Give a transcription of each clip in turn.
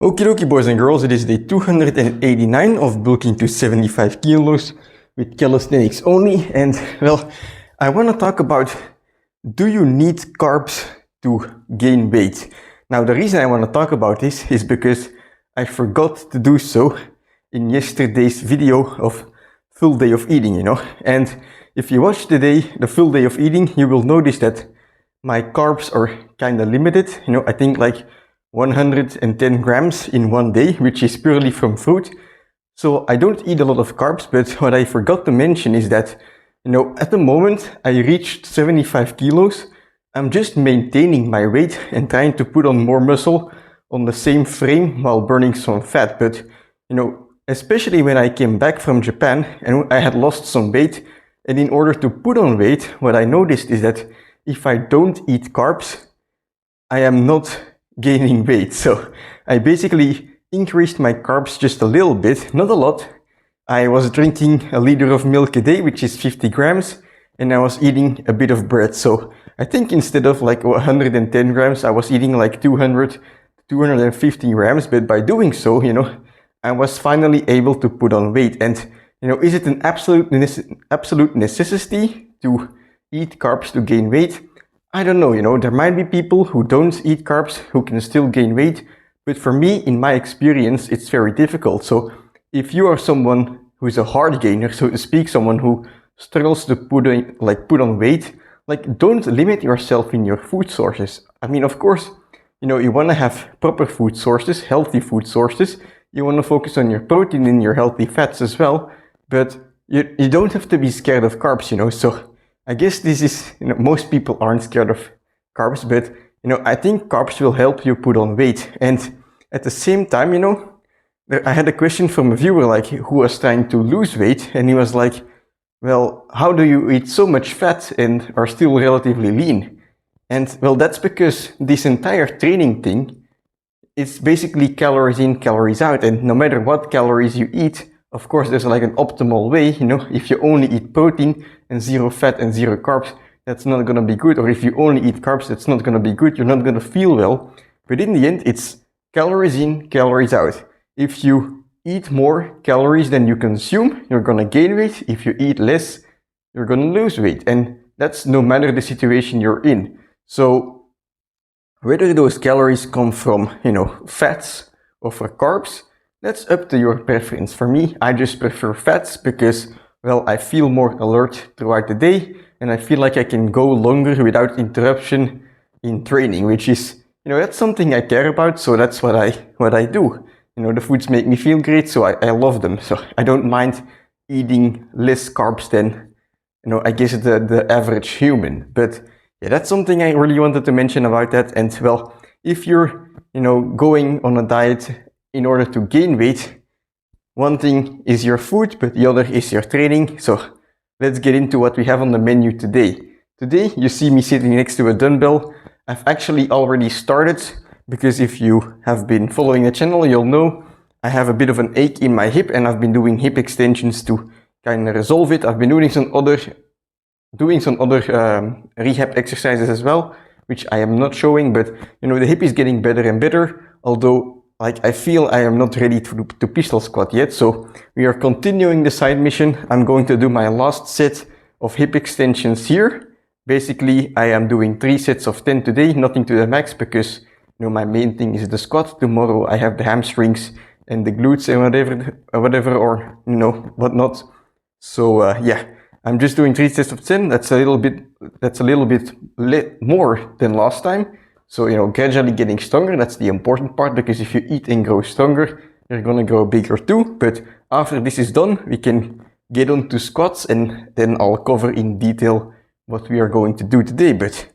Okie dokie boys and girls, it is day 289 of bulking to 75 kilos with calisthenics only, and well, I want to talk about, do you need carbs to gain weight? Now the reason I want to talk about this is because I forgot to do so in yesterday's video of full day of eating, and if you watch today the full day of eating, you will notice that my carbs are kind of limited, I think like 110 grams in one day, which is purely from fruit. So I don't eat a lot of carbs, but what I forgot to mention is that, at the moment I reached 75 kilos. I'm just maintaining my weight and trying to put on more muscle on the same frame while burning some fat. But, especially when I came back from Japan and I had lost some weight, and in order to put on weight, what I noticed is that if I don't eat carbs, I am not gaining weight. So I basically increased my carbs just a little bit, not a lot. I was drinking a liter of milk a day, which is 50 grams, and I was eating a bit of bread. So I think instead of like 110 grams, I was eating like 200, 250 grams. But by doing so, I was finally able to put on weight. And, is it an absolute necessity to eat carbs to gain weight? I don't know, there might be people who don't eat carbs who can still gain weight, but for me, in my experience, it's very difficult. So if you are someone who is a hard gainer, so to speak, someone who struggles to put on weight, don't limit yourself in your food sources. I mean, of course, you want to have proper food sources, healthy food sources. You want to focus on your protein and your healthy fats as well, but you don't have to be scared of carbs, so I guess this is, most people aren't scared of carbs, but, I think carbs will help you put on weight. And at the same time, I had a question from a viewer, who was trying to lose weight, and he was like, well, how do you eat so much fat and are still relatively lean? And well, that's because this entire training thing is basically calories in, calories out, and no matter what calories you eat, of course, there's like an optimal way, if you only eat protein and zero fat and zero carbs, that's not going to be good. Or if you only eat carbs, that's not going to be good. You're not going to feel well. But in the end, it's calories in, calories out. If you eat more calories than you consume, you're going to gain weight. If you eat less, you're going to lose weight. And that's no matter the situation you're in. So whether those calories come from, fats or from carbs, that's up to your preference. For me, I just prefer fats because, well, I feel more alert throughout the day and I feel like I can go longer without interruption in training, which is, that's something I care about. So that's what I do. The foods make me feel great, so I love them. So I don't mind eating less carbs than, I guess the average human. But yeah, that's something I really wanted to mention about that. And well, if you're, going on a diet in order to gain weight, one thing is your food, but the other is your training. So let's get into what we have on the menu today. Today, you see me sitting next to a dumbbell. I've actually already started because if you have been following the channel, you'll know I have a bit of an ache in my hip and I've been doing hip extensions to kind of resolve it. I've been doing some other rehab exercises as well, which I am not showing, but the hip is getting better and better, although I feel I am not ready to pistol squat yet. So we are continuing the side mission. I'm going to do my last set of hip extensions here. Basically, I am doing 3 sets of 10 today, nothing to the max because, my main thing is the squat. Tomorrow I have the hamstrings and the glutes and whatever, or, whatnot. So, yeah, I'm just doing 3 sets of 10. That's a little bit more than last time. So, gradually getting stronger, that's the important part, because if you eat and grow stronger, you're gonna grow bigger too. But after this is done, we can get on to squats and then I'll cover in detail what we are going to do today. But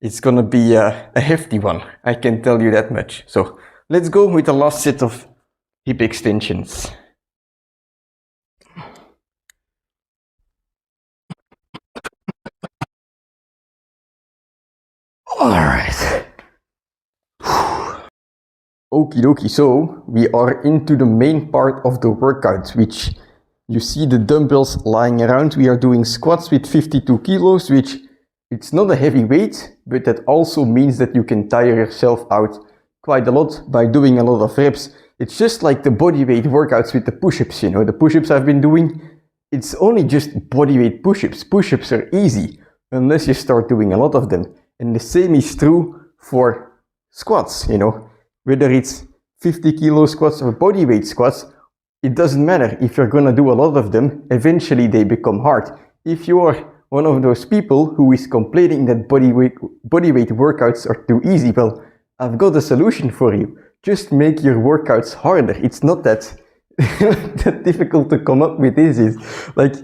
it's gonna be a hefty one, I can tell you that much. So let's go with the last set of hip extensions. All right. Okie dokie, so we are into the main part of the workout, which you see the dumbbells lying around. We are doing squats with 52 kilos, which it's not a heavy weight, but that also means that you can tire yourself out quite a lot by doing a lot of reps. It's just like the body weight workouts with the push-ups, you know, the push-ups I've been doing. It's only just body weight push-ups. Push-ups are easy unless you start doing a lot of them. And the same is true for squats, you know, whether it's 50 kilo squats or body weight squats, it doesn't matter. If you're gonna do a lot of them, eventually they become hard. If you are one of those people who is complaining that body weight workouts are too easy, well, I've got a solution for you. Just make your workouts harder. It's not that, that difficult to come up with this. Is like,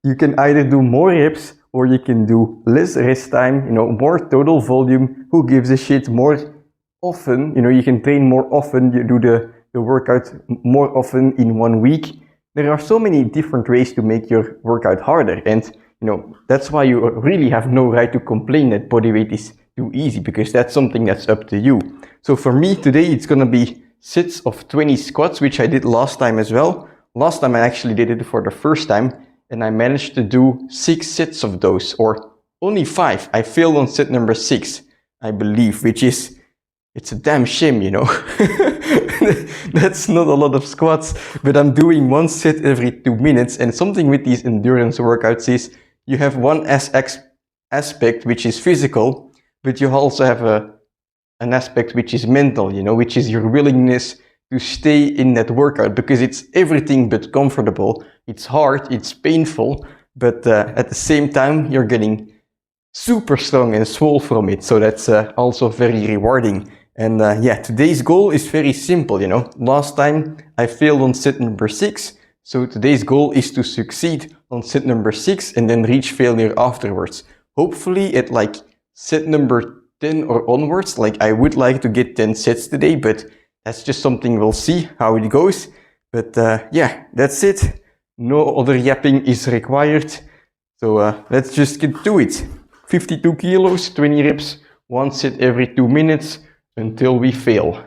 you can either do more reps or you can do less rest time, you know, more total volume. Who gives a shit? More often, you know, you can train more often, you do the workout more often in 1 week. There are so many different ways to make your workout harder, and you know, that's why you really have no right to complain that body weight is too easy, because that's something that's up to you. So for me today, it's gonna be sets of 20 squats, which I did last time as well. Last time I actually did it for the first time, and I managed to do 6 sets of those, or only 5. I failed on set number 6, I believe, which is, it's a damn shame, you know. That's not a lot of squats, but I'm doing 1 set every 2 minutes. And something with these endurance workouts is you have one aspect which is physical, but you also have an aspect which is mental, you know, which is your willingness to stay in that workout, because it's everything but comfortable. It's hard, it's painful, but at the same time, you're getting super strong and swole from it. So that's also very rewarding. And yeah, today's goal is very simple, you know. Last time I failed on set number 6. So today's goal is to succeed on set number 6 and then reach failure afterwards. Hopefully at like set number 10 or onwards. Like, I would like to get 10 sets today, but that's just something we'll see how it goes. But yeah, that's it. No other yapping is required. So let's just get to it. 52 kilos, 20 reps, 1 set every 2 minutes until we fail.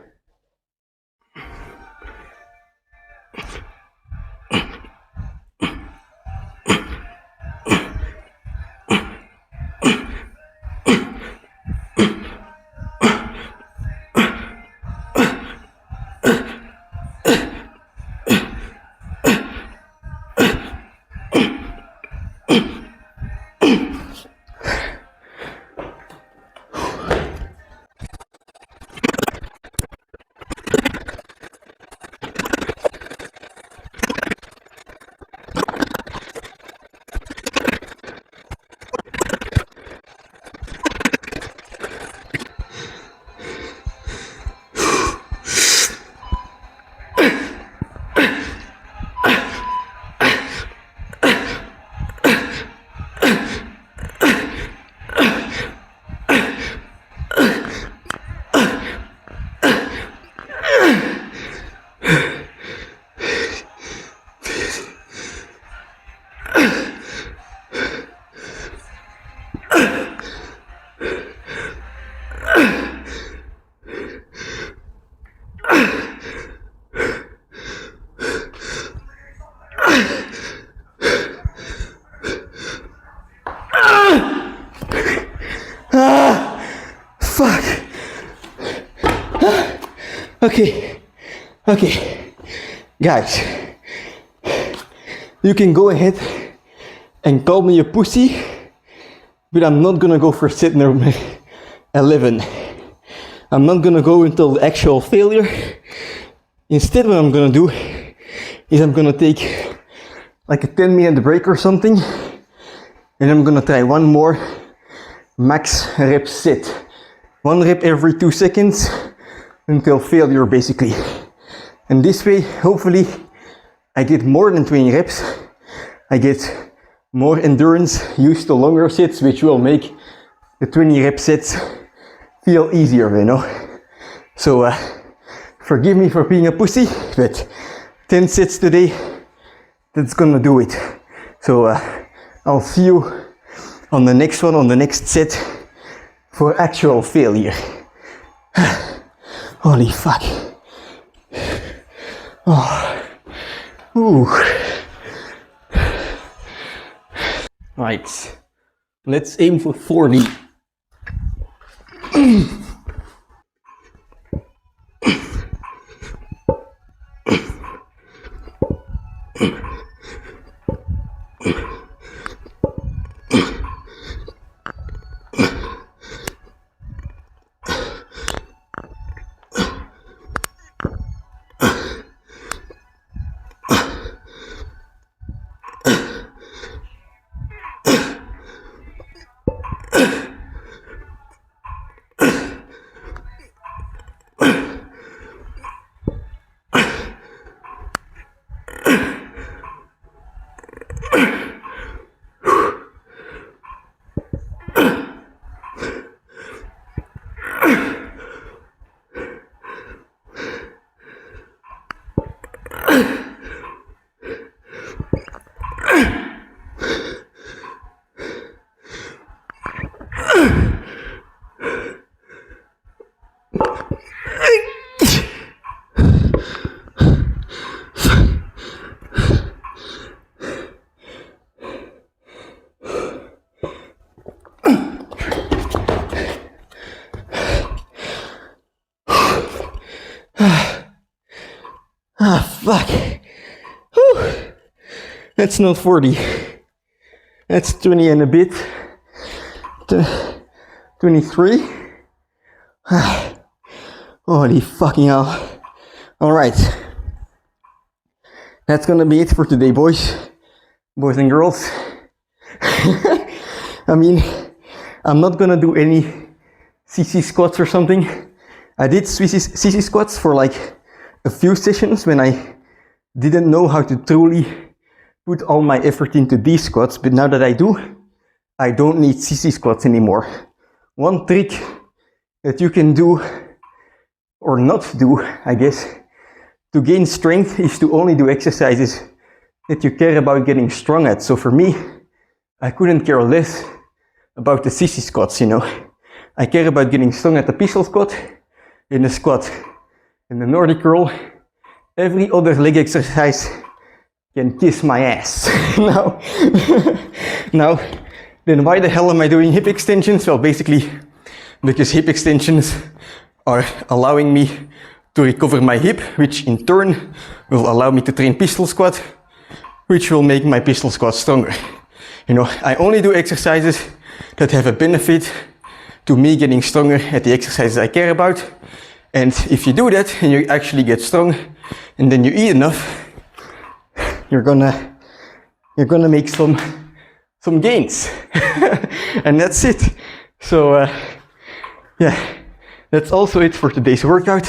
Fuck. Okay, guys, you can go ahead and call me a pussy, but I'm not gonna go for set number 11. I'm not gonna go until the actual failure. Instead, what I'm gonna do is I'm gonna take like a 10-minute break or something, and I'm gonna try one more max rep set. 1 rep every 2 seconds until failure, basically. And this way, hopefully, I get more than 20 reps. I get more endurance, used to longer sets, which will make the 20 rep sets feel easier, you know. So forgive me for being a pussy, but 10 sets today, that's gonna do it. So I'll see you on the next one, on the next set, for actual failure. Holy fuck. Oh. Ooh. Right. Let's aim for 40. Ah, fuck. Whew. That's not 40. That's 20 and a bit. 23. Holy fucking hell. Alright. That's gonna be it for today, boys. Boys and girls. I mean, I'm not gonna do any CC squats or something. I did CC squats for like a few sessions when I didn't know how to truly put all my effort into these squats, but now that I do, I don't need CC squats anymore. One trick that you can do, or not do, I guess, to gain strength is to only do exercises that you care about getting strong at. So for me, I couldn't care less about the CC squats, you know. I care about getting strong at the pistol squat, in the squat, in the Nordic curl. Every other leg exercise can kiss my ass. Now, then why the hell am I doing hip extensions? Well, basically, because hip extensions are allowing me to recover my hip, which in turn will allow me to train pistol squat, which will make my pistol squat stronger. You know, I only do exercises that have a benefit to me getting stronger at the exercises I care about. And if you do that and you actually get strong and then you eat enough, you're gonna make some gains. And that's it. So yeah, that's also it for today's workout.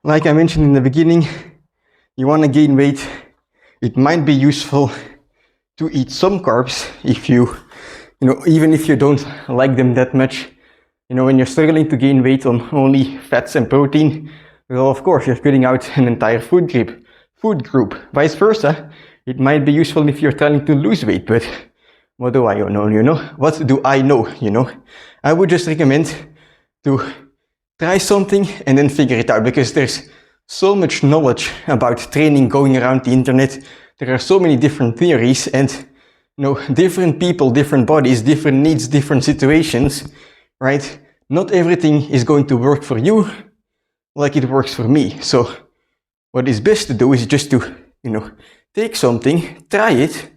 Like I mentioned in the beginning, you want to gain weight, it might be useful to eat some carbs if you know, even if you don't like them that much. You know, when you're struggling to gain weight on only fats and protein, well, of course, you're cutting out an entire food group. Vice versa, it might be useful if you're trying to lose weight, but what do I know, you know? What do I know, you know? I would just recommend to try something and then figure it out, because there's so much knowledge about training going around the internet. There are so many different theories, and you know, different people, different bodies, different needs, different situations, right? Not everything is going to work for you like it works for me. So what is best to do is just to, you know, take something, try it,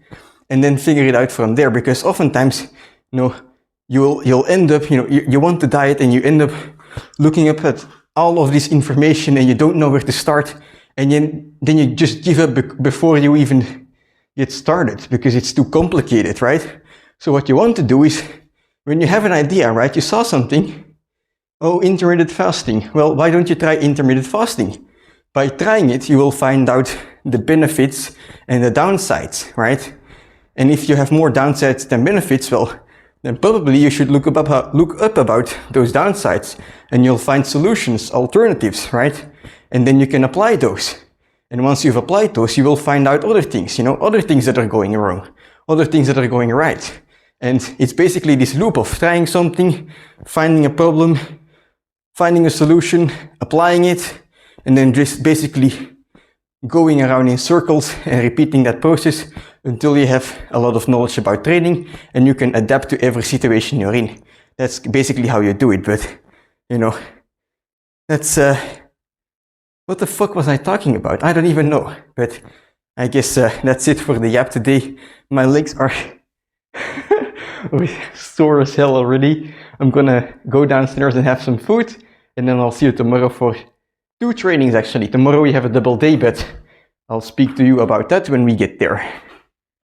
and then figure it out from there. Because oftentimes, you know, you'll end up, you know, you want to diet and you end up looking up at all of this information and you don't know where to start, and then you just give up before you even get started because it's too complicated, right? So what you want to do is, when you have an idea, right, you saw something, oh, intermittent fasting. Well, why don't you try intermittent fasting? By trying it, you will find out the benefits and the downsides, right? And if you have more downsides than benefits, well, then probably you should look up about those downsides, and you'll find solutions, alternatives, right? And then you can apply those. And once you've applied those, you will find out other things, you know, other things that are going wrong, other things that are going right. And it's basically this loop of trying something, finding a problem, finding a solution, applying it, and then just basically going around in circles and repeating that process until you have a lot of knowledge about training and you can adapt to every situation you're in. That's basically how you do it. But, you know, that's, what the fuck was I talking about? I don't even know. But I guess that's it for the yap today. My legs are sore as hell already. I'm gonna go downstairs and have some food, and then I'll see you tomorrow for 2 trainings actually. Tomorrow we have a double day, but I'll speak to you about that when we get there.